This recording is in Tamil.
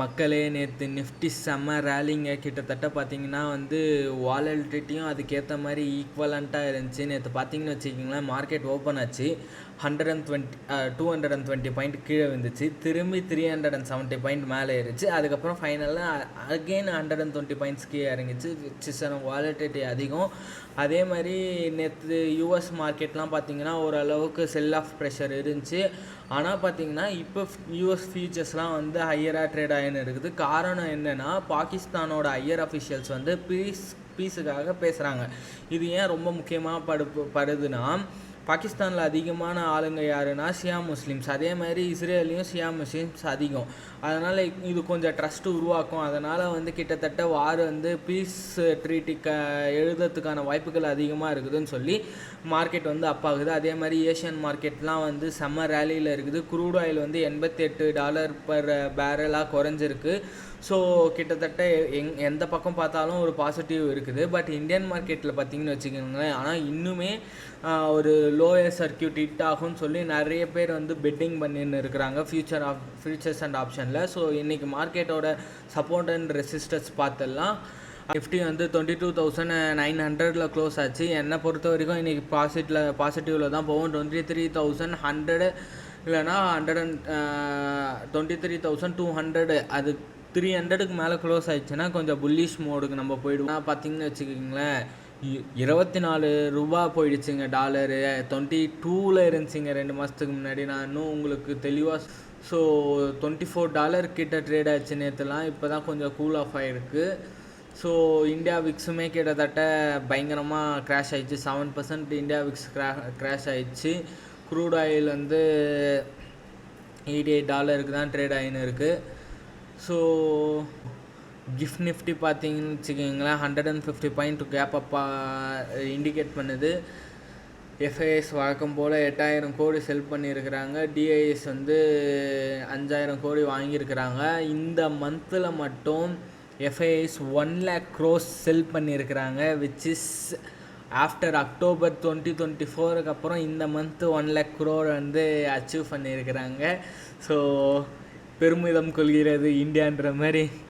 மக்களே நேற்று நிஃப்டி செம்ம ரேலிங்க. கிட்டத்தட்ட பார்த்தீங்கன்னா வாலட்டிலிட்டியும் அதுக்கேற்ற மாதிரி ஈக்குவலண்ட்டாக இருந்துச்சு. நேற்று பார்த்தீங்கன்னு வச்சுக்கிங்களேன், மார்க்கெட் ஓப்பன் ஆச்சு 220 பாயிண்ட் கீழே வந்துச்சு. திரும்பி 370 பாயிண்ட் மேலே ஏறிச்சு. அதுக்கப்புறம் ஃபைனலாக அகெயின் 120 பாயிண்ட்ஸ் கீழே இறங்கிச்சு. வாலட்டிலிட்டி அதிகம். அதே மாதிரி நேற்று யூஎஸ் மார்க்கெட்லாம் பார்த்தீங்கன்னா ஓரளவுக்கு செல் ஆஃப் ப்ரெஷர் இருந்துச்சு. ஆனால் பார்த்தீங்கன்னா இப்போ யூஎஸ் ஃபியூச்சர்ஸ்லாம் ஹையராக ட்ரேட் ஆகின்னு இருக்குது. காரணம் என்னென்னா, பாகிஸ்தானோட ஹையர் அஃபிஷியல்ஸ் பீஸுக்காக பேசுகிறாங்க. இது ஏன் ரொம்ப முக்கியமாக படுதுன்னா, பாகிஸ்தானில் அதிகமான ஆளுங்க யாருன்னா ஷியா முஸ்லீம்ஸ். அதே மாதிரி இஸ்ரேலையும் ஷியா முஸ்லீம்ஸ் அதிகம். அதனால் இது கொஞ்சம் ட்ரஸ்ட்டு உருவாக்கும். அதனால் கிட்டத்தட்ட வார் பீஸ் ட்ரீட்டிக்கு எழுதுறதுக்கான வாய்ப்புகள் அதிகமாக இருக்குதுன்னு சொல்லி மார்க்கெட் அப்பாகுது. அதே மாதிரி ஏஷியன் மார்க்கெட்லாம் செம்ம ரேலியில் இருக்குது. க்ரூட் ஆயில் $88 பர் பேரலாக குறைஞ்சிருக்கு. ஸோ கிட்டத்தட்ட எந்த பக்கம் பார்த்தாலும் ஒரு பாசிட்டிவ் இருக்குது. பட் இந்தியன் மார்க்கெட்டில் பார்த்தீங்கன்னு வச்சுக்கோங்களேன், ஆனால் இன்னுமே ஒரு லோயர் சர்க்கியூட் ஹிட் ஆகும்னு சொல்லி நிறைய பேர் பெட்டிங் பண்ணின்னு இருக்கிறாங்க ஃபியூச்சர்ஸ் அண்ட் ஆப்ஷனில். ஸோ இன்றைக்கி மார்க்கெட்டோட சப்போர்ட் அண்ட் ரெசிஸ்டன்ஸ் பார்த்தெல்லாம் நிஃப்டி 22,900 க்ளோஸ் ஆச்சு. என்னை பொறுத்த வரைக்கும் இன்றைக்கி பாசிட்டிவில் தான் போகும். 23,100 இல்லைனா 23,200 அது 300க்கு மேலே க்ளோஸ் ஆயிடுச்சுன்னா கொஞ்சம் புல்லிஷ் மோடுக்கு நம்ம போயிடுவோம். பார்த்தீங்கன்னு வச்சுக்கிங்களேன், 24 ரூபா போயிடுச்சுங்க டாலரு. 22ல் இருந்துச்சுங்க 2 மாதத்துக்கு முன்னாடி. நான் இன்னும் உங்களுக்கு தெளிவாக ஸோ $24 கிட்ட ட்ரேட் ஆச்சு நேற்றுலாம். இப்போ தான் கொஞ்சம் கூல் ஆஃப் ஆகிருக்கு. ஸோ இந்தியா விக்ஸுமே கிட்டத்தட்ட பயங்கரமாக க்ராஷ் ஆகிடுச்சு. 7% இந்தியா விக்ஸ் க்ராஷ் ஆகிடுச்சு. க்ரூட் ஆயில் $88 தான் ட்ரேட் ஆகின்னு இருக்குது. ஸோ கிஃப்ட் நிஃப்டி பார்த்தீங்கன்னு வச்சுக்கிங்களேன், 150 பாயிண்ட் கேப் அப்பாக இண்டிகேட் பண்ணுது. எஃப்ஐஎஸ் வழக்கம் போல் 8,000 கோடி செல் பண்ணியிருக்கிறாங்க. டிஐஎஸ் 5,000 கோடி வாங்கியிருக்கிறாங்க. இந்த மந்தில் மட்டும் எஃப்ஐஎஸ் 1 lakh crores செல் பண்ணியிருக்கிறாங்க. விச் இஸ் ஆஃப்டர் அக்டோபர் 2024க்கு அப்புறம் இந்த மந்த்து 1 lakh crore அச்சீவ் பண்ணியிருக்கிறாங்க. ஸோ பெருமிதம் கொள்கிறது இந்தியான்ற மாதிரி.